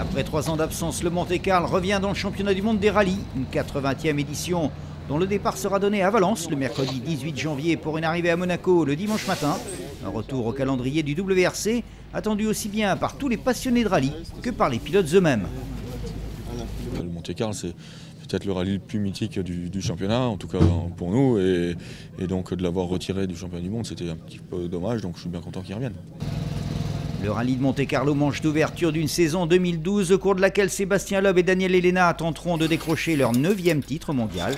Après 3 ans d'absence, le Monte-Carlo revient dans le championnat du monde des rallyes, une 80e édition dont le départ sera donné à Valence le mercredi 18 janvier pour une arrivée à Monaco le dimanche matin. Un retour au calendrier du WRC, attendu aussi bien par tous les passionnés de rallye que par les pilotes eux-mêmes. Le Monte-Carlo, c'est peut-être le rallye le plus mythique du championnat, en tout cas pour nous, et donc de l'avoir retiré du championnat du monde, c'était un petit peu dommage, donc je suis bien content qu'il revienne. Le rallye de Monte-Carlo, manche d'ouverture d'une saison 2012 au cours de laquelle Sébastien Loeb et Daniel Elena tenteront de décrocher leur 9e titre mondial.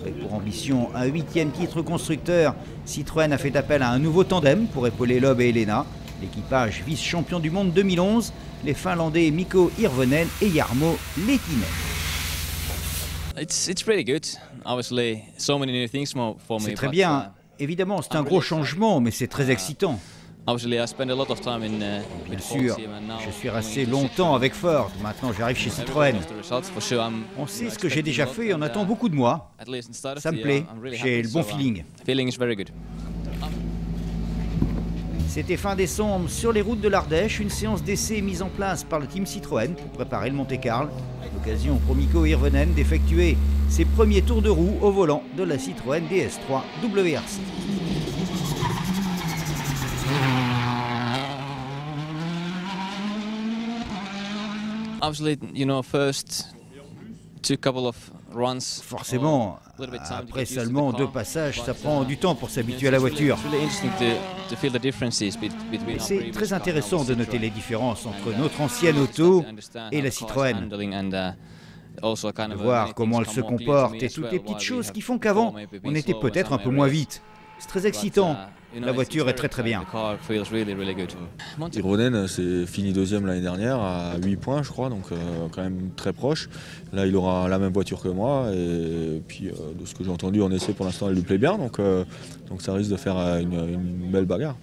Avec pour ambition un 8e titre constructeur, Citroën a fait appel à un nouveau tandem pour épauler Loeb et Elena. L'équipage vice-champion du monde 2011, les Finlandais Mikko Hirvonen et Jarmo Lehtinen. C'est très bien. Évidemment, c'est un gros changement, mais c'est très excitant. Bien sûr, je suis resté longtemps avec Ford. Maintenant, j'arrive chez Citroën. On sait ce que j'ai déjà fait et on attend beaucoup de moi. Ça me plaît. J'ai le bon feeling. C'était fin décembre, sur les routes de l'Ardèche, une séance d'essai mise en place par le team Citroën pour préparer le Monte-Carlo. L'occasion pour Mikko Hirvonen d'effectuer ses premiers tours de roue au volant de la Citroën DS3 WRC. Forcément, après seulement 2 passages, ça prend du temps pour s'habituer à la voiture. C'est très intéressant de noter les différences entre notre ancienne auto et la Citroën. De voir comment elle se comporte et toutes les petites choses qui font qu'avant, on était peut-être un peu moins vite. C'est très excitant. La voiture est très très bien. Hirvonen s'est fini 2e l'année dernière à 8 points je crois, donc quand même très proche. Là il aura la même voiture que moi et puis de ce que j'ai entendu en essai pour l'instant elle lui plaît bien, donc ça risque de faire une belle bagarre.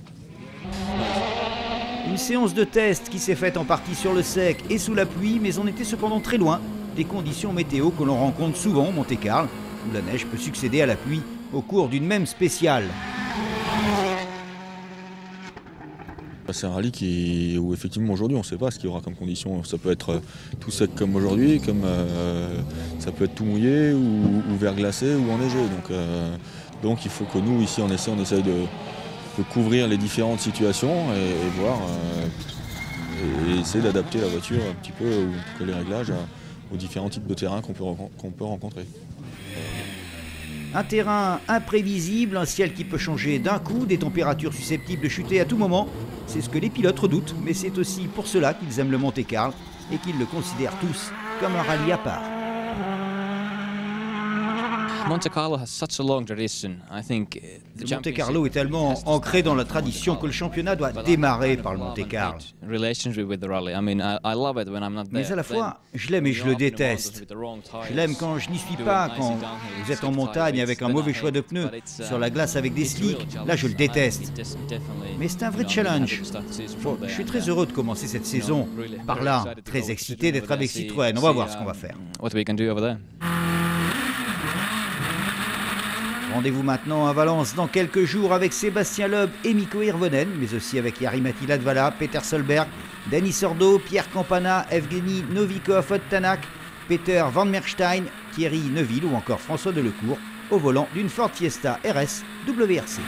Une séance de test qui s'est faite en partie sur le sec et sous la pluie, mais on était cependant très loin des conditions météo que l'on rencontre souvent au Monte-Carlo, où la neige peut succéder à la pluie au cours d'une même spéciale. C'est un rallye où effectivement aujourd'hui on ne sait pas ce qu'il y aura comme conditions. Ça peut être tout sec comme aujourd'hui, comme ça peut être tout mouillé ou verglacé ou enneigé. Donc il faut que nous ici on essaye de couvrir les différentes situations et voir et essayer d'adapter la voiture un petit peu, ou que les réglages aux différents types de terrains qu'on peut rencontrer. Un terrain imprévisible, un ciel qui peut changer d'un coup, des températures susceptibles de chuter à tout moment. C'est ce que les pilotes redoutent, mais c'est aussi pour cela qu'ils aiment le Monte-Carlo et qu'ils le considèrent tous comme un rallye à part. Le Monte-Carlo est tellement ancré dans la tradition que le championnat doit démarrer par le Monte-Carlo. Mais à la fois, je l'aime et je le déteste. Je l'aime quand je n'y suis pas, quand vous êtes en montagne avec un mauvais choix de pneus, sur la glace avec des slicks, là je le déteste. Mais c'est un vrai challenge. Bon, je suis très heureux de commencer cette saison par là, très excité d'être avec Citroën. On va voir ce qu'on va faire. Rendez-vous maintenant à Valence dans quelques jours avec Sébastien Loeb et Mikko Hirvonen, mais aussi avec Jari-Matti Latvala, Peter Solberg, Denis Sordo, Pierre Campana, Evgeny Novikov, Tanak, Peter Van Merstein, Thierry Neuville ou encore François Delecourt au volant d'une Ford Fiesta RS WRC.